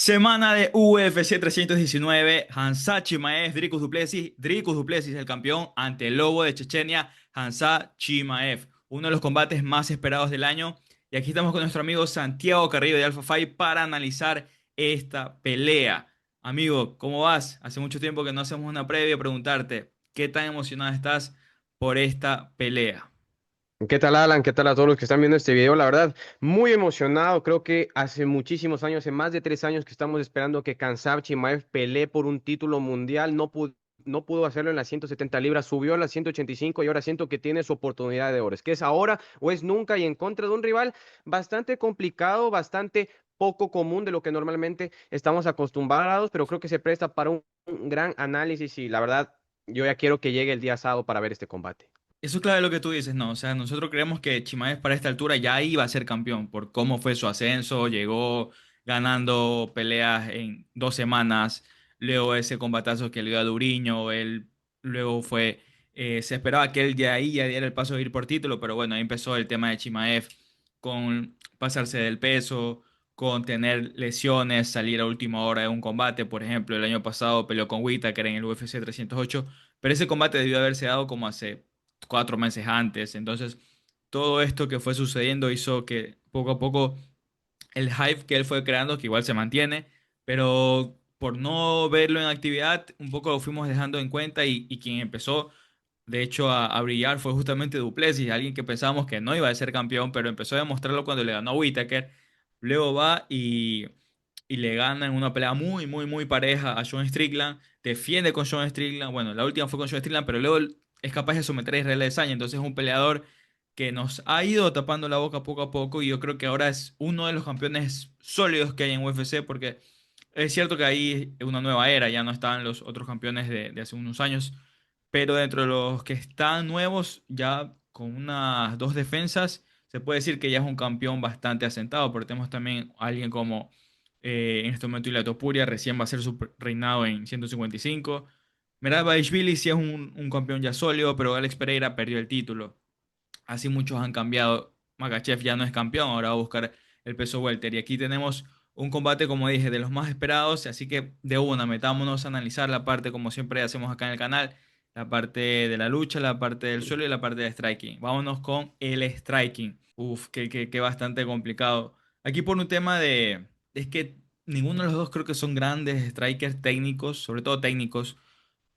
Semana de UFC 319, Hamza Chimaev, Dricus Du Plessis, el campeón ante el Lobo de Chechenia, Hamza Chimaev, uno de los combates más esperados del año. Y aquí estamos con nuestro amigo Santiago Carrillo de Alpha Fight para analizar esta pelea. Amigo, ¿cómo vas? Hace mucho tiempo que no hacemos una previa, preguntarte, ¿qué tan emocionado estás por esta pelea? ¿Qué tal, Alan? ¿Qué tal a todos los que están viendo este video? La verdad, muy emocionado. Creo que hace muchísimos años, hace más de 3 años que estamos esperando que Khamzat Chimaev pelee por un título mundial. No pudo hacerlo en las 170 libras, subió a las 185 y ahora siento que tiene su oportunidad de oro. Es que es ahora o es nunca y en contra de un rival bastante complicado, bastante poco común de lo que normalmente estamos acostumbrados, pero creo que se presta para un gran análisis y la verdad, yo ya quiero que llegue el día sábado para ver este combate. Eso es clave lo que tú dices, ¿no? O sea, nosotros creemos que Chimaev para esta altura ya iba a ser campeón por cómo fue su ascenso, llegó ganando peleas en 2 semanas, luego ese combatazo que le dio a Duriño, él luego fue, se esperaba que él de ahí ya diera el paso de ir por título, pero bueno, ahí empezó el tema de Chimaev con pasarse del peso, con tener lesiones, salir a última hora de un combate, por ejemplo, el año pasado peleó con Whittaker en el UFC 308, pero ese combate debió haberse dado como hace 4 meses antes. Entonces, todo esto que fue sucediendo hizo que poco a poco el hype que él fue creando, que igual se mantiene, pero por no verlo en actividad, un poco lo fuimos dejando en cuenta y quien empezó, de hecho, a brillar fue justamente Du Plessis, alguien que pensábamos que no iba a ser campeón, pero empezó a demostrarlo cuando le ganó a Whittaker. Luego va y le gana en una pelea muy, muy, muy pareja a Sean Strickland, defiende con Sean Strickland, bueno, la última fue con Sean Strickland, pero luego es capaz de someter a Israel Adesanya, entonces es un peleador que nos ha ido tapando la boca poco a poco y yo creo que ahora es uno de los campeones sólidos que hay en UFC porque es cierto que hay una nueva era, ya no están los otros campeones de hace unos años, pero dentro de los que están nuevos, ya con unas dos defensas, se puede decir que ya es un campeón bastante asentado, porque tenemos también a alguien como en este momento Ilia Topuria, recién va a ser su reinado en 155. Merab sí es un campeón ya sólido, pero Alex Pereira perdió el título. Así muchos han cambiado. Makachev ya no es campeón, ahora va a buscar el peso welter. Y aquí tenemos un combate, como dije, de los más esperados. Así que de una, metámonos a analizar la parte, como siempre hacemos acá en el canal, la parte de la lucha, la parte del suelo y la parte de striking. Vámonos con el striking. Uf, que bastante complicado. Aquí por un tema de... Es que ninguno de los dos creo que son grandes strikers técnicos, sobre todo técnicos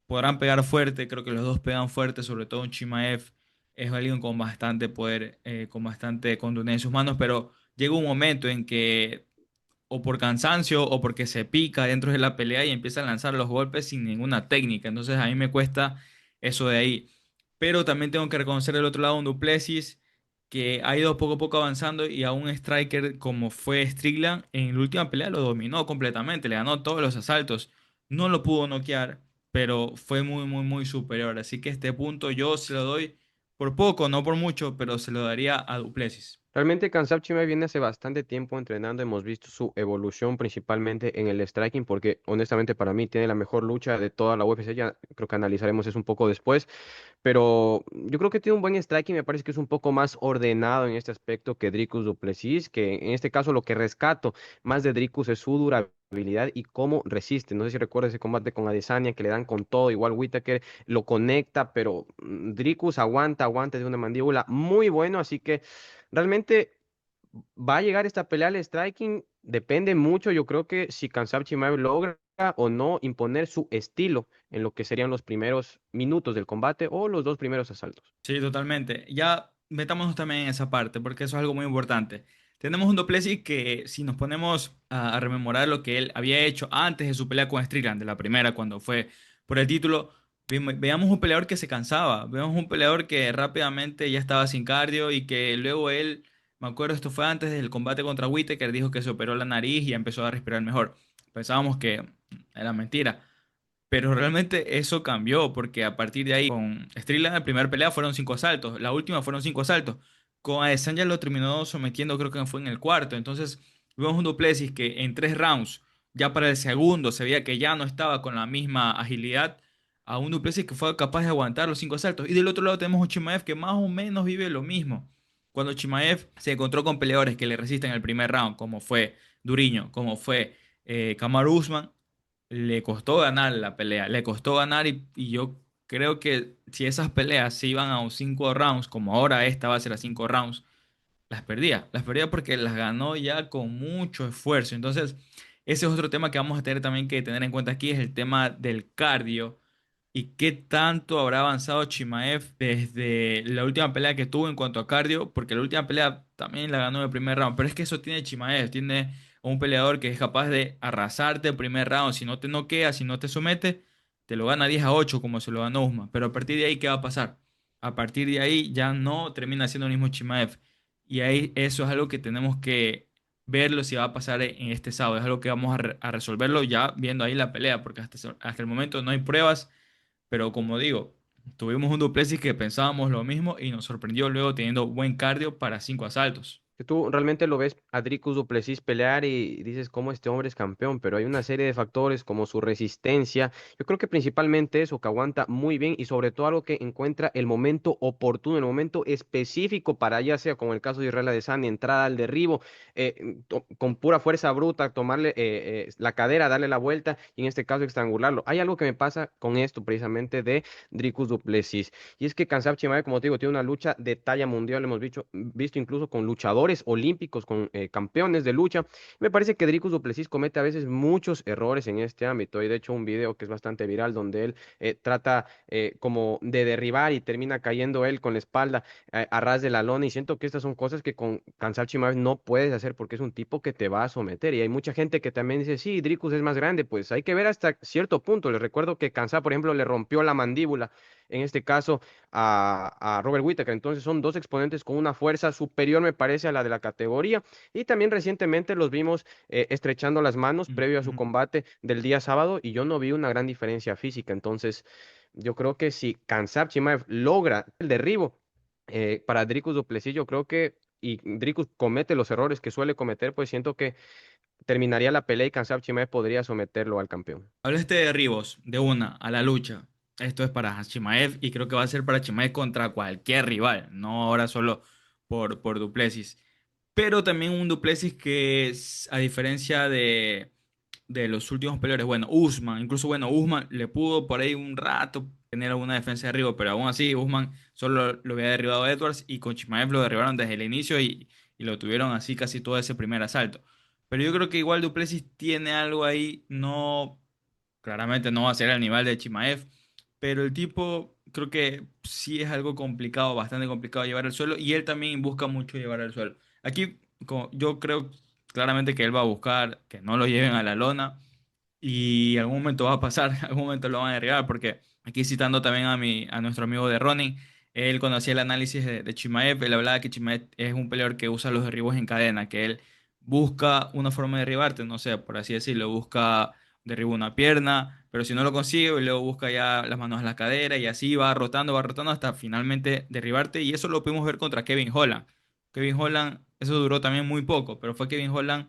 podrán pegar fuerte, creo que los dos pegan fuerte, sobre todo un Chimaev es alguien con bastante poder, con bastante contundencia en sus manos, pero llega un momento en que o por cansancio o porque se pica dentro de la pelea y empieza a lanzar los golpes sin ninguna técnica, entonces a mí me cuesta eso de ahí. Pero también tengo que reconocer el otro lado un Du Plessis que ha ido poco a poco avanzando y a un striker como fue Strickland en la última pelea lo dominó completamente, le ganó todos los asaltos, no lo pudo noquear pero fue muy, muy, muy superior. Así que este punto yo se lo doy por poco, no por mucho, pero se lo daría a Du Plessis. Realmente Khamzat Chimaev viene hace bastante tiempo entrenando, hemos visto su evolución principalmente en el striking, porque honestamente para mí tiene la mejor lucha de toda la UFC, ya creo que analizaremos eso un poco después, pero yo creo que tiene un buen striking, me parece que es un poco más ordenado en este aspecto que Dricus Du Plessis, que en este caso lo que rescato más de Dricus es su durabilidad y cómo resiste. No sé si recuerdas ese combate con Adesanya que le dan con todo, igual Whittaker lo conecta, pero Dricus aguanta de una mandíbula muy bueno, así que realmente va a llegar esta pelea al striking, depende mucho, yo creo que si Khamzat Chimaev logra o no imponer su estilo en lo que serían los primeros minutos del combate o los dos primeros asaltos. Sí, totalmente. Ya metámonos también en esa parte, porque eso es algo muy importante. Tenemos un Du Plessis que, si nos ponemos a rememorar lo que él había hecho antes de su pelea con Strickland, de la primera, cuando fue por el título, veamos un peleador que se cansaba, veamos un peleador que rápidamente ya estaba sin cardio y que luego él, me acuerdo, esto fue antes del combate contra Whittaker, dijo que se operó la nariz y empezó a respirar mejor. Pensábamos que era mentira. Pero realmente eso cambió, porque a partir de ahí, con Strickland, la primera pelea fueron 5 asaltos, la última fueron 5 asaltos. Con Adesanya lo terminó sometiendo, creo que fue en el cuarto. Entonces, vemos un Du Plessis que en 3 rounds, ya para el segundo, se veía que ya no estaba con la misma agilidad. A un Du Plessis que fue capaz de aguantar los 5 asaltos. Y del otro lado tenemos un Chimaev que más o menos vive lo mismo. Cuando Chimaev se encontró con peleadores que le resisten el primer round, como fue Duriño, como fue Kamaru Usman, le costó ganar la pelea, le costó ganar y yo creo que si esas peleas se iban a un 5 rounds, como ahora esta va a ser a 5 rounds, las perdía porque las ganó ya con mucho esfuerzo. Entonces, ese es otro tema que vamos a tener también que tener en cuenta aquí, es el tema del cardio y qué tanto habrá avanzado Chimaev desde la última pelea que tuvo en cuanto a cardio, porque la última pelea también la ganó en el primer round, pero es que eso tiene Chimaev, tiene un peleador que es capaz de arrasarte el primer round, si no te noquea, si no te somete, te lo gana 10-8 como se lo ganó Usman, pero a partir de ahí, ¿qué va a pasar? A partir de ahí ya no termina siendo el mismo Chimaev. Y ahí eso es algo que tenemos que verlo si va a pasar en este sábado. Es algo que vamos a resolverlo ya viendo ahí la pelea, porque hasta el momento no hay pruebas, pero como digo, tuvimos un Duplessis que pensábamos lo mismo y nos sorprendió luego teniendo buen cardio para 5 asaltos. Que tú realmente lo ves a Dricus du Plessis pelear y dices cómo este hombre es campeón, pero hay una serie de factores como su resistencia. Yo creo que principalmente eso, que aguanta muy bien y sobre todo algo que encuentra el momento oportuno, el momento específico para ya sea como el caso de Israel Adesanya, entrada al derribo, con pura fuerza bruta, tomarle la cadera, darle la vuelta y en este caso estrangularlo. Hay algo que me pasa con esto precisamente de Dricus du Plessis. Y es que Khamzat Chimaev, como te digo, tiene una lucha de talla mundial, hemos visto incluso con luchadores olímpicos, con campeones de lucha. Me parece que Dricus du Plessis comete a veces muchos errores en este ámbito. Hay de hecho un video que es bastante viral donde él trata como de derribar y termina cayendo él con la espalda a ras de la lona. Y siento que estas son cosas que con Khamzat Chimaev no puedes hacer porque es un tipo que te va a someter. Y hay mucha gente que también dice, sí, Dricus es más grande. Pues hay que ver hasta cierto punto. Les recuerdo que Khamzat, por ejemplo, le rompió la mandíbula en este caso a Robert Whittaker. Entonces son dos exponentes con una fuerza superior, me parece, a la de la categoría. Y también recientemente los vimos estrechando las manos previo a su Ujú. combate del día sábado y yo no vi una gran diferencia física. Entonces yo creo que si Khamzat Chimaev logra el derribo para Dricus du Plessis, yo creo que y Dricus comete los errores que suele cometer, pues siento que terminaría la pelea y Khamzat Chimaev podría someterlo al campeón. Hablaste de derribos, de una, a la lucha. Esto es para Chimaev y creo que va a ser para Chimaev contra cualquier rival, no ahora solo por Duplessis. Pero también un Duplessis que es, a diferencia de los últimos peleadores, bueno, Usman, incluso bueno, Usman le pudo por ahí un rato tener alguna defensa de derribo, pero aún así Usman solo lo había derribado a Edwards y con Chimaev lo derribaron desde el inicio y lo tuvieron así casi todo ese primer asalto. Pero yo creo que igual Duplessis tiene algo ahí, no, claramente no va a ser al nivel de Chimaev, pero el tipo creo que sí es algo complicado, bastante complicado llevar al suelo y él también busca mucho llevar al suelo. Aquí yo creo claramente que él va a buscar que no lo lleven a la lona y algún momento va a pasar, algún momento lo van a derribar, porque aquí citando también a nuestro amigo de Ronin, él cuando hacía el análisis de Chimaev, él hablaba que Chimaev es un peleador que usa los derribos en cadena, que él busca una forma de derribarte, no sé, por así decirlo, busca derribo una pierna, pero si no lo consigue, y luego busca ya las manos a la cadera y así va rotando hasta finalmente derribarte y eso lo pudimos ver contra Kevin Holland. Kevin Holland, eso duró también muy poco, pero fue Kevin Holland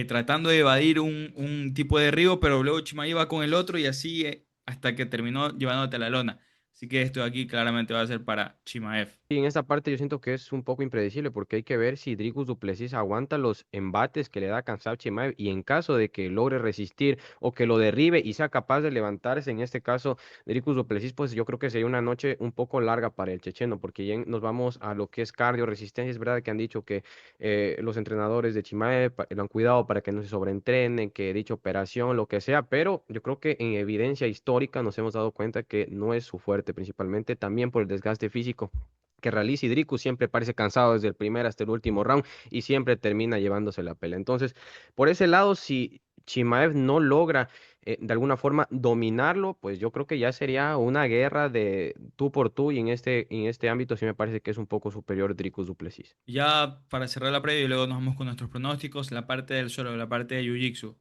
tratando de evadir un tipo de derribo, pero luego Chimaev iba con el otro y así hasta que terminó llevándote a la lona. Así que esto de aquí claramente va a ser para Chimaev. Y en esta parte yo siento que es un poco impredecible porque hay que ver si Dricus du Plessis aguanta los embates que le da Khamzat Chimaev y en caso de que logre resistir o que lo derribe y sea capaz de levantarse, en este caso Dricus du Plessis, pues yo creo que sería una noche un poco larga para el checheno porque ya nos vamos a lo que es cardio, resistencia. Es verdad que han dicho que los entrenadores de Chimaev lo han cuidado para que no se sobreentrenen, que dicha operación, lo que sea, pero yo creo que en evidencia histórica nos hemos dado cuenta que no es su fuerte, principalmente también por el desgaste físico que realiza Idriku, siempre parece cansado desde el primer hasta el último round y siempre termina llevándose la pelea. Entonces, por ese lado, si Chimaev no logra de alguna forma dominarlo, pues yo creo que ya sería una guerra de tú por tú y en este ámbito sí me parece que es un poco superior Dricus du Plessis. Ya para cerrar la previa y luego nos vamos con nuestros pronósticos, la parte del suelo, la parte de Jiu-Jitsu.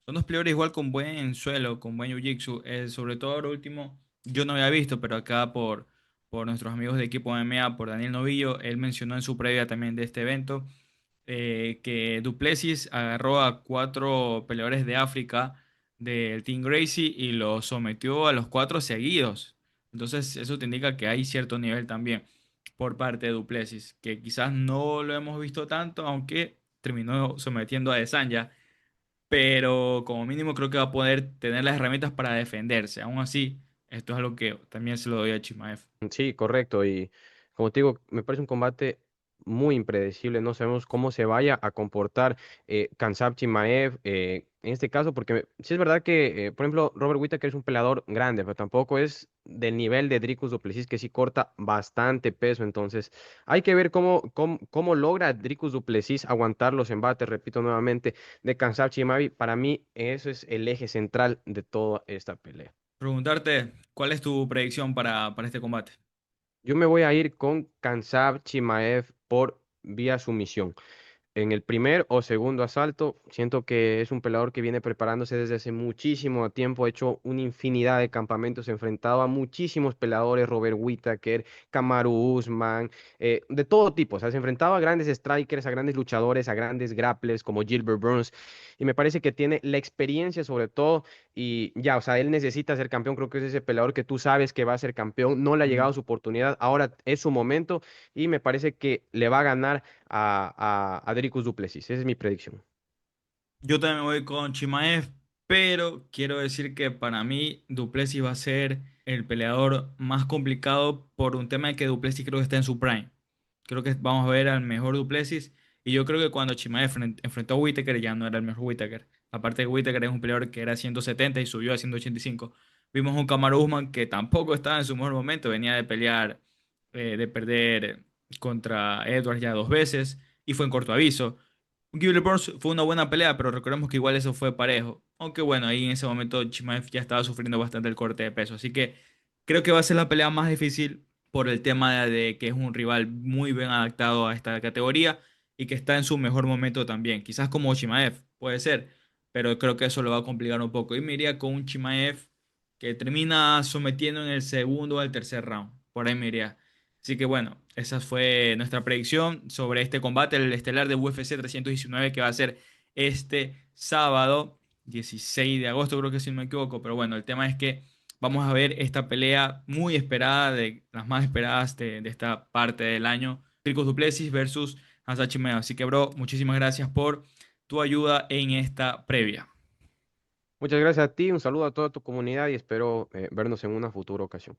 Son dos peleadores igual con buen suelo, con buen Jiu-Jitsu. Sobre todo ahora último, yo no había visto, pero acá por nuestros amigos de equipo MMA, por Daniel Novillo, él mencionó en su previa también de este evento que Duplessis agarró a 4 peleadores de África del Team Gracie y los sometió a los 4 seguidos. Entonces eso te indica que hay cierto nivel también por parte de Duplessis, que quizás no lo hemos visto tanto, aunque terminó sometiendo a Adesanya. pero como mínimo creo que va a poder tener las herramientas para defenderse. Aún así, esto es algo que también se lo doy a Chimaev. Sí, correcto. Y como te digo, me parece un combate muy impredecible. No sabemos cómo se vaya a comportar Khamzat Chimaev en este caso, porque sí es verdad que, por ejemplo, Robert Whittaker es un peleador grande, pero tampoco es del nivel de Dricus du Plessis, que sí corta bastante peso. Entonces, hay que ver cómo logra Dricus du Plessis aguantar los embates, repito nuevamente, de Khamzat Chimaev. Para mí, eso es el eje central de toda esta pelea. Preguntarte, ¿cuál es tu predicción para este combate? Yo me voy a ir con Khamzat Chimaev por vía sumisión. En el primer o segundo asalto, siento que es un peleador que viene preparándose desde hace muchísimo tiempo, ha hecho una infinidad de campamentos, enfrentado a muchísimos peleadores, Robert Whittaker, Kamaru Usman, de todo tipo, o sea, se enfrentaba a grandes strikers, a grandes luchadores, a grandes grapplers como Gilbert Burns, y me parece que tiene la experiencia sobre todo, y ya, o sea, él necesita ser campeón, creo que es ese peleador que tú sabes que va a ser campeón, no le ha Mm. llegado su oportunidad, ahora es su momento, y me parece que le va a ganar a Dricus du Plessis. Esa es mi predicción. Yo también me voy con Chimaev, pero quiero decir que para mí Duplessis va a ser el peleador más complicado por un tema de que Duplessis creo que está en su prime. Creo que vamos a ver al mejor Duplessis y yo creo que cuando Chimaev enfrentó a Whittaker ya no era el mejor Whittaker. Aparte de Whittaker es un peleador que era 170 y subió a 185. Vimos un Kamaru Usman que tampoco estaba en su mejor momento, venía de pelear, de perder contra Edwards ya 2 veces y fue en corto aviso. Gilbert Burns fue una buena pelea, pero recordemos que igual eso fue parejo. Aunque bueno, ahí en ese momento Chimaev ya estaba sufriendo bastante el corte de peso. Así que creo que va a ser la pelea más difícil por el tema de que es un rival muy bien adaptado a esta categoría y que está en su mejor momento también. Quizás como Chimaev, puede ser, pero creo que eso lo va a complicar un poco. Y me iría con un Chimaev que termina sometiendo en el segundo o el tercer round. Por ahí me iría. Así que bueno, esa fue nuestra predicción sobre este combate, el estelar de UFC 319 que va a ser este sábado 16 de agosto, creo que si no me equivoco. Pero bueno, el tema es que vamos a ver esta pelea muy esperada, de las más esperadas de esta parte del año. Dricus du Plessis versus Khamzat Chimaev. Así que bro, muchísimas gracias por tu ayuda en esta previa. Muchas gracias a ti, un saludo a toda tu comunidad y espero vernos en una futura ocasión.